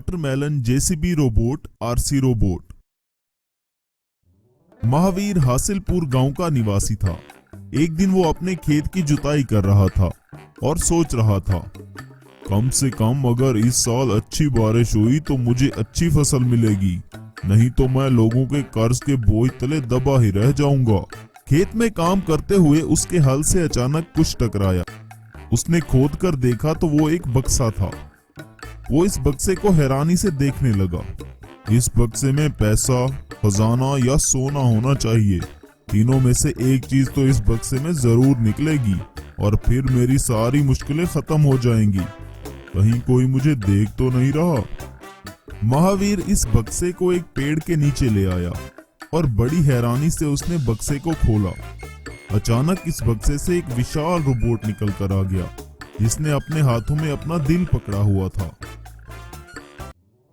Watermelon JCB robot RC robot. Mahavir Hasilpur गांव का निवासी था। एक दिन वो अपने खेत की जुताई कर रहा था और सोच रहा था, कम से कम अगर इस साल अच्छी बारिश हुई तो मुझे अच्छी फसल मिलेगी, नहीं तो मैं लोगों के कर्ज के बोझ तले दबा ही रह जाऊंगा। खेत में काम करते हुए उसके हल से अचानक कुछ टकराया। उसने खोद कर देखा तो वो एक बक्सा था। वो इस बक्से को हैरानी से देखने लगा। इस बक्से में पैसा, खजाना या सोना होना चाहिए। तीनों में से एक चीज तो इस बक्से में जरूर निकलेगी और फिर मेरी सारी मुश्किलें खत्म हो जाएंगी। कहीं कोई मुझे देख तो नहीं रहा। महावीर इस बक्से को एक पेड़ के नीचे ले आया और बड़ी हैरानी से उसने बक्से को खोला। अचानक इस बक्से से एक विशाल रोबोट निकल कर आ गया, जिसने अपने हाथों में अपना दिल पकड़ा हुआ था।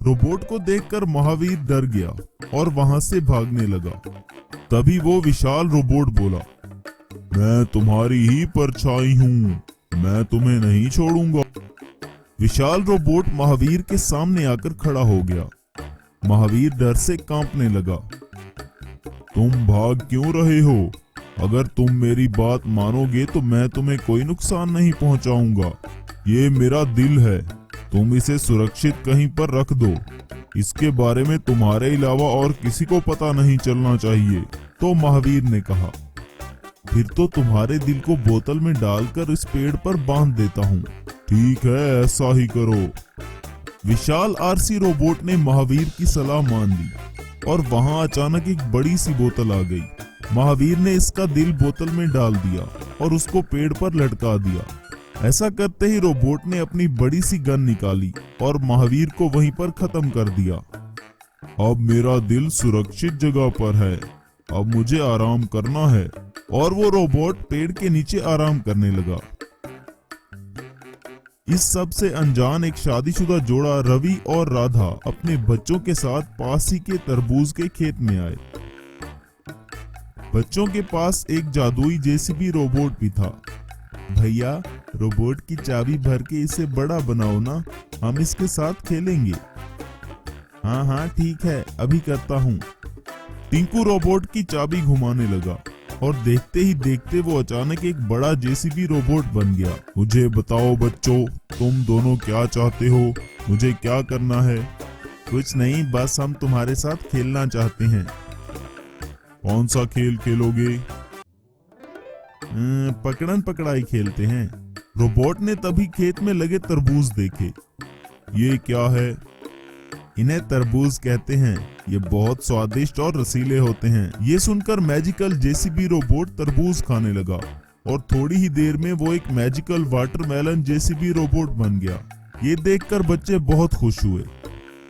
रोबोट को देखकर महावीर डर गया और वहां से भागने लगा। तभी वो विशाल रोबोट बोला, मैं तुम्हारी ही परछाई हूँ, मैं तुम्हें नहीं छोड़ूंगा। विशाल रोबोट महावीर के सामने आकर खड़ा हो गया। महावीर डर से कांपने लगा। तुम भाग क्यों रहे हो? अगर तुम मेरी बात मानोगे तो मैं तुम्हें कोई नुकसान नहीं पहुंचाऊंगा। ये मेरा दिल है, तुम इसे सुरक्षित कहीं पर रख दो। इसके बारे में तुम्हारे अलावा और किसी को पता नहीं चलना चाहिए। तो महावीर ने कहा, फिर तो तुम्हारे दिल को बोतल में डालकर इस पेड़ पर बांध देता हूँ। ठीक है, ऐसा ही करो। विशाल आरसी रोबोट ने महावीर की सलाह मान ली और वहां अचानक एक बड़ी सी बोतल आ गई। महावीर ने इसका दिल बोतल में डाल दिया और उसको पेड़ पर लटका दिया। ऐसा करते ही रोबोट ने अपनी बड़ी सी गन निकाली और महावीर को वहीं पर खत्म कर दिया। अब मेरा दिल सुरक्षित जगह पर है, अब मुझे आराम करना है। और वो रोबोट पेड़ के नीचे आराम करने लगा। इस सब से अनजान एक शादीशुदा जोड़ा रवि और राधा अपने बच्चों के साथ पास ही के तरबूज के खेत में आए। बच्चों के पास एक जादुई जेसीबी रोबोट भी था। भैया, रोबोट की चाबी भर के इसे बड़ा बनाओ ना, हम इसके साथ खेलेंगे। हाँ हाँ ठीक है, अभी करता हूँ। टिंकू रोबोट की चाबी घुमाने लगा और देखते ही देखते वो अचानक एक बड़ा जेसीबी रोबोट बन गया। मुझे बताओ बच्चों, तुम दोनों क्या चाहते हो? मुझे क्या करना है? कुछ नहीं, बस हम तुम्हारे साथ खेलना चाहते हैं। कौन सा खेल खेलोगे? पकड़न पकड़ाई खेलते हैं। रोबोट ने तभी खेत में लगे तरबूज देखे। ये क्या है? इन्हें तरबूज कहते हैं, ये बहुत स्वादिष्ट और रसीले होते हैं। ये सुनकर मैजिकल जेसीबी रोबोट तरबूज खाने लगा और थोड़ी ही देर में वो एक मैजिकल वाटरमेलन जेसीबी रोबोट बन गया। ये देखकर बच्चे बहुत खुश हुए।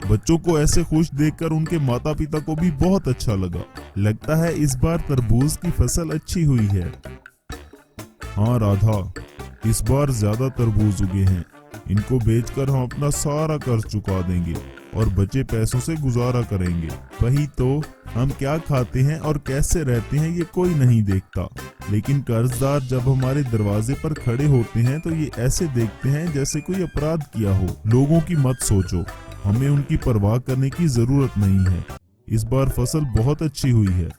बच्चों को ऐसे खुश देखकर उनके माता पिता को भी बहुत अच्छा लगा। लगता है इस बार तरबूज की फसल अच्छी हुई है। हाँ राधा, इस बार ज्यादा तरबूज उगे हैं। इनको बेचकर हम अपना सारा कर्ज चुका देंगे और बचे पैसों से गुजारा करेंगे। वही तो, हम क्या खाते हैं और कैसे रहते हैं ये कोई नहीं देखता, लेकिन कर्जदार जब हमारे दरवाजे पर खड़े होते हैं तो ये ऐसे देखते हैं जैसे कोई अपराध किया हो। लोगों की मत सोचो, हमें उनकी परवाह करने की जरूरत नहीं है। इस बार फसल बहुत अच्छी हुई है।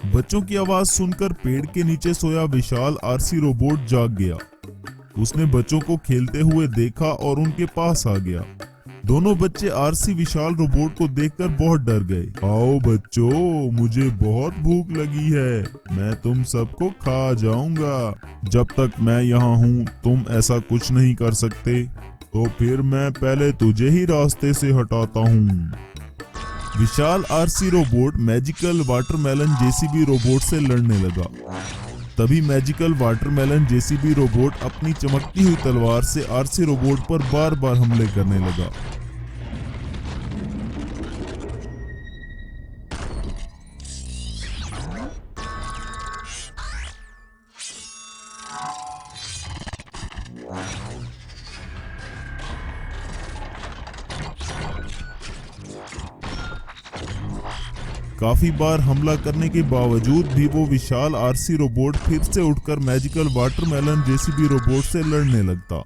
बच्चों की आवाज सुनकर पेड़ के नीचे सोया विशाल आरसी रोबोट जाग गया। उसने बच्चों को खेलते हुए देखा और उनके पास आ गया। दोनों बच्चे आरसी विशाल रोबोट को देखकर बहुत डर गए। आओ बच्चों, मुझे बहुत भूख लगी है, मैं तुम सबको खा जाऊंगा। जब तक मैं यहाँ हूँ तुम ऐसा कुछ नहीं कर सकते, तो फिर मैं पहले तुझे ही रास्ते से हटाता हूँ। Vishal RC robot magical watermelon JCB robot से लड़ने लगा। तभी मैजिकल वाटरमेलन जेसीबी रोबोट अपनी चमकती हुई तलवार से आरसी रोबोट पर बार बार हमले करने लगा। काफी बार हमला करने के बावजूद भी वो विशाल आरसी रोबोट फिर से उठकर मैजिकल वाटरमेलन जेसीबी रोबोट से लड़ने लगता।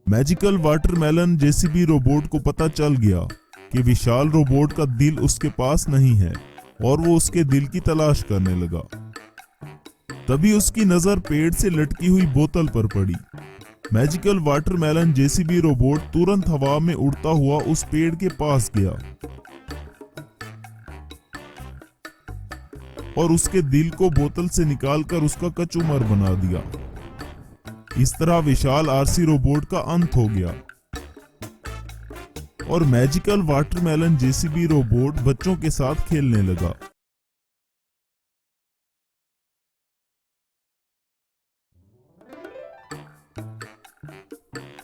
मैजिकल वाटरमेलन जेसीबी रोबोट को पता चल गया कि विशाल रोबोट का दिल उसके पास नहीं है और वो उसके दिल की तलाश करने लगा। तभी उसकी नजर पेड़ से लटकी हुई बोतल पर पड़ी। मैजिकल वाटरमेलन जेसीबी रोबोट तुरंत हवा में उड़ता हुआ उस पेड़ के पास गया और उसके दिल को बोतल से निकालकर उसका कचूमर बना दिया। इस तरह विशाल आरसी रोबोट का अंत हो गया और मैजिकल वाटरमेलन जेसीबी रोबोट बच्चों के साथ खेलने लगा।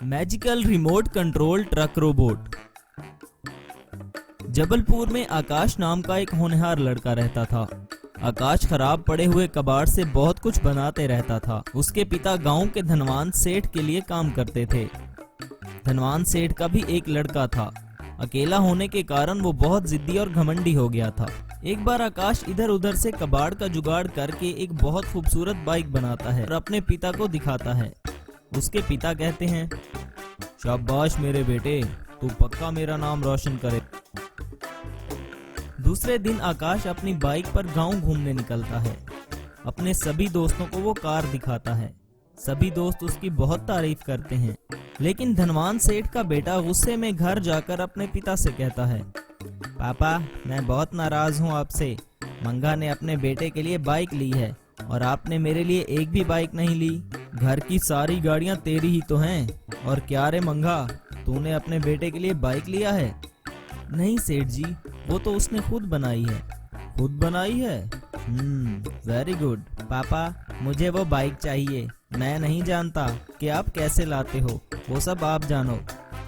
Magical remote control truck robot. Jabalpur में आकाश नाम का एक होनहार लड़का रहता था। आकाश खराब पड़े हुए कबाड़ से बहुत कुछ बनाते रहता था। उसके पिता गांव के धनवान सेठ के लिए काम करते थे। धनवान सेठ का भी एक लड़का था। अकेला होने के कारण वो बहुत जिद्दी और घमंडी हो गया था। एक बार आकाश इधर उधर से कबाड़ का जुगाड़ करके एक बहुत खूबसूरत बाइक बनाता है और अपने पिता को दिखाता है। उसके पिता कहते हैं, शाबाश मेरे बेटे, तू पक्का मेरा नाम रोशन करे। दूसरे दिन आकाश अपनी बाइक पर गांव घूमने निकलता है। अपने सभी दोस्तों को वो कार दिखाता है। सभी दोस्त उसकी बहुत तारीफ करते हैं। लेकिन धनवान सेठ का बेटा गुस्से में घर जाकर अपने पिता से कहता है, पापा मैं बहुत नाराज हूँ आपसे। मंगा ने अपने बेटे के लिए बाइक ली है और आपने मेरे लिए एक भी बाइक नहीं ली। घर की सारी गाड़ियां तेरी ही तो हैं। और क्या रे मंगा, तूने अपने बेटे के लिए बाइक लिया है? नहीं सेठ जी, वो तो उसने खुद बनाई है। खुद बनाई है? Very good. पापा मुझे वो बाइक चाहिए। मैं नहीं जानता कि आप कैसे लाते हो, वो सब आप जानो।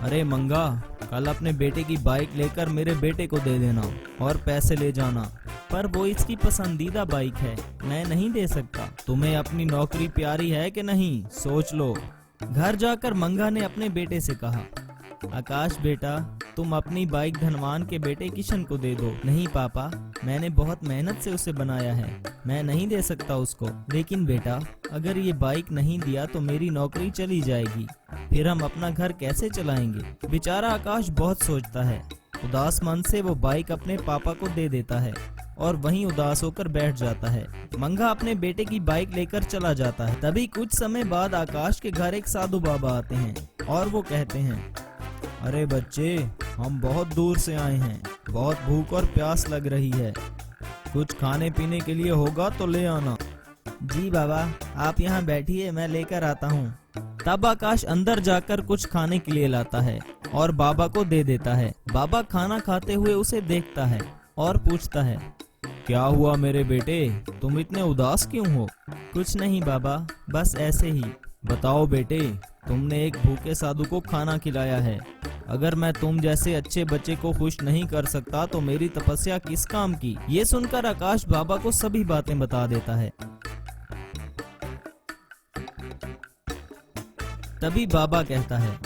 अरे मंगा, कल अपने बेटे की बाइक लेकर मेरे बेटे को दे देना और पैसे ले जाना। पर वो इसकी पसंदीदा बाइक है, मैं नहीं दे सकता। तुम्हें अपनी नौकरी प्यारी है कि नहीं, सोच लो। घर जाकर मंगा ने अपने बेटे से कहा, आकाश बेटा तुम अपनी बाइक धनवान के बेटे किशन को दे दो। नहीं पापा, मैंने बहुत मेहनत से उसे बनाया है, मैं नहीं दे सकता उसको। लेकिन बेटा अगर ये बाइक नहीं दिया तो मेरी नौकरी चली जाएगी, फिर हम अपना घर कैसे चलाएंगे। बेचारा आकाश बहुत सोचता है। उदास मन से वो बाइक अपने पापा को दे देता है और वहीं उदास होकर बैठ जाता है। मंगा अपने बेटे की बाइक लेकर चला जाता है। तभी कुछ समय बाद आकाश के घर एक साधु बाबा आते हैं और वो कहते हैं, अरे बच्चे, हम बहुत दूर से आए हैं, बहुत भूख और प्यास लग रही है, कुछ खाने पीने के लिए होगा तो ले आना। जी बाबा, आप यहाँ बैठिए, मैं लेकर आता हूँ। तब आकाश अंदर जाकर कुछ खाने के लिए लाता है और बाबा को दे देता है। बाबा खाना खाते हुए उसे देखता है और पूछता है, क्या हुआ मेरे बेटे, तुम इतने उदास क्यों हो? कुछ नहीं बाबा, बस ऐसे ही। बताओ बेटे, तुमने एक भूखे साधु को खाना खिलाया है। अगर मैं तुम जैसे अच्छे बच्चे को खुश नहीं कर सकता तो मेरी तपस्या किस काम की। ये सुनकर आकाश बाबा को सभी बातें बता देता है। तभी बाबा कहता है,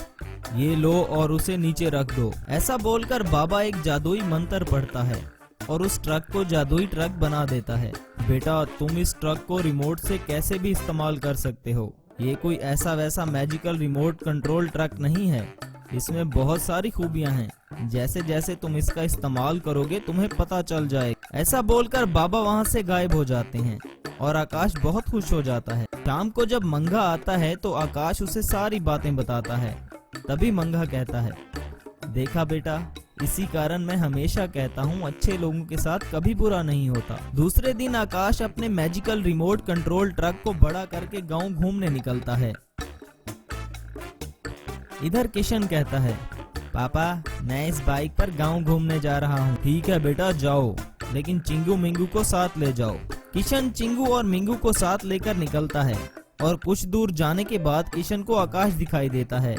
ये लो और उसे नीचे रख दो। ऐसा बोलकर बाबा एक जादुई मंत्र पढ़ता है और उस ट्रक को जादुई ट्रक बना देता है। बेटा तुम इस ट्रक को रिमोट से कैसे भी इस्तेमाल कर सकते हो। ये कोई ऐसा वैसा मैजिकल रिमोट कंट्रोल ट्रक नहीं है, इसमें बहुत सारी खूबियां हैं। जैसे जैसे तुम इसका इस्तेमाल करोगे तुम्हें पता चल जाएगा। ऐसा बोलकर बाबा वहां से गायब हो जाते हैं और आकाश बहुत खुश हो जाता है। शाम को जब मंगा आता है तो आकाश उसे सारी बातें बताता है। तभी मंगा कहता है, देखा बेटा, इसी कारण मैं हमेशा कहता हूँ अच्छे लोगों के साथ कभी बुरा नहीं होता। दूसरे दिन आकाश अपने मैजिकल रिमोट कंट्रोल ट्रक को बड़ा करके गांव घूमने निकलता है। इधर किशन कहता है, पापा मैं इस बाइक पर गांव घूमने जा रहा हूँ। ठीक है बेटा जाओ, लेकिन चिंगू मिंगू को साथ ले जाओ। किशन चिंगू और मिंगू को साथ लेकर निकलता है और कुछ दूर जाने के बाद किशन को आकाश दिखाई देता है।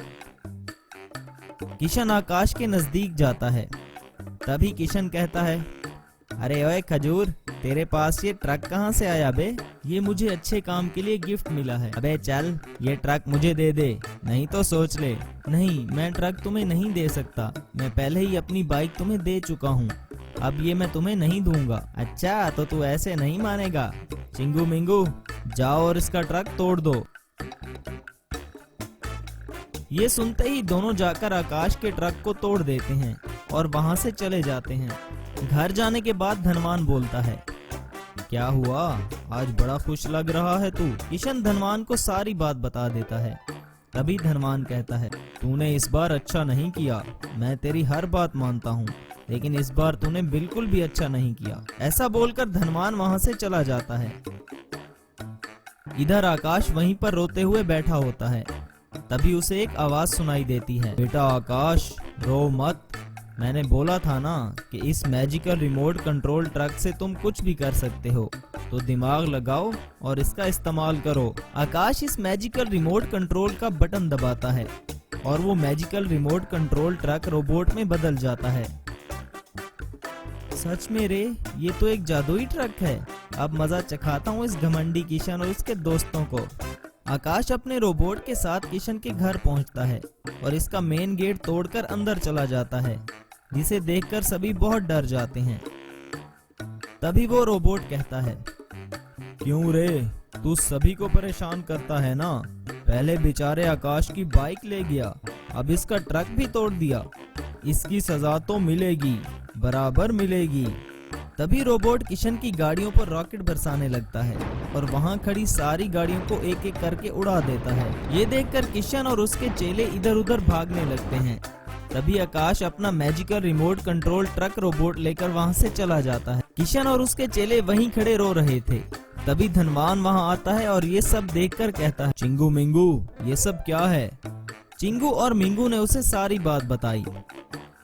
किशन आकाश के नजदीक जाता है। तभी किशन कहता है, अरे ओए खजूर, तेरे पास ये ट्रक कहाँ से आया बे? ये मुझे अच्छे काम के लिए गिफ्ट मिला है। अबे चल, ये ट्रक मुझे दे दे, नहीं तो सोच ले। नहीं, मैं ट्रक तुम्हें नहीं दे सकता, मैं पहले ही अपनी बाइक तुम्हें दे चुका हूँ, अब ये मैं तुम्हें नहीं दूंगा। अच्छा तो तू ऐसे नहीं मानेगा। चिंगू मिंगू जाओ और इसका ट्रक तोड़ दो। ये सुनते ही दोनों जाकर आकाश के ट्रक को तोड़ देते हैं और वहाँ से चले जाते हैं। घर जाने के बाद धनवान बोलता है, क्या हुआ, आज बड़ा खुश लग रहा है तू। किशन धनवान को सारी बात बता देता है। तभी धनवान कहता है, तूने इस बार अच्छा नहीं किया। मैं तेरी हर बात मानता हूँ, लेकिन इस बार तूने बिल्कुल भी अच्छा नहीं किया। ऐसा बोलकर धनवान वहाँ से चला जाता है। इधर आकाश वहीं पर रोते हुए बैठा होता है। तभी उसे एक आवाज सुनाई देती है, बेटा आकाश, रो मत। मैंने बोला था ना कि इस मैजिकल रिमोट कंट्रोल ट्रक से तुम कुछ भी कर सकते हो, तो दिमाग लगाओ और इसका इस्तेमाल करो। आकाश इस मैजिकल रिमोट कंट्रोल का बटन दबाता है और वो magical remote control truck robot में बदल जाता है। सच में रे, ये तो एक जादुई ट्रक है। अब मजा चखाता हूँ इस घमंडी किशन और उसके दोस्तों को। आकाश अपने रोबोट के साथ किशन के घर पहुंचता है और इसका मेन गेट तोड़कर अंदर चला जाता है, जिसे देखकर सभी बहुत डर जाते हैं। तभी वो रोबोट कहता है, क्यों रे, तू सभी को परेशान करता है ना। पहले बेचारे आकाश की बाइक ले गया, अब इसका ट्रक भी तोड़ दिया। इसकी सजा तो मिलेगी, बराबर मिलेगी। तभी रोबोट किशन की गाड़ियों पर रॉकेट बरसाने लगता है और वहां खड़ी सारी गाड़ियों को एक एक करके उड़ा देता है। ये देखकर किशन और उसके चेले इधर उधर भागने लगते हैं। तभी आकाश अपना magical remote control truck robot लेकर वहां से चला जाता है। किशन और उसके चेले वहीं खड़े रो रहे थे। तभी धनवान वहां आता है और ये सब देखकर कहता है, चिंगू मिंगू, ये सब क्या है। चिंगू और मिंगू ने उसे सारी बात बताई।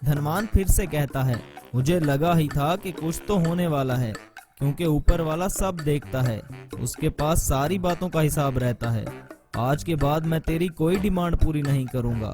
धनवान फिर से कहता है, मुझे लगा ही था कि कुछ तो होने वाला है, क्योंकि ऊपर वाला सब देखता है, उसके पास सारी बातों का हिसाब रहता है। आज के बाद मैं तेरी कोई डिमांड पूरी नहीं करूंगा।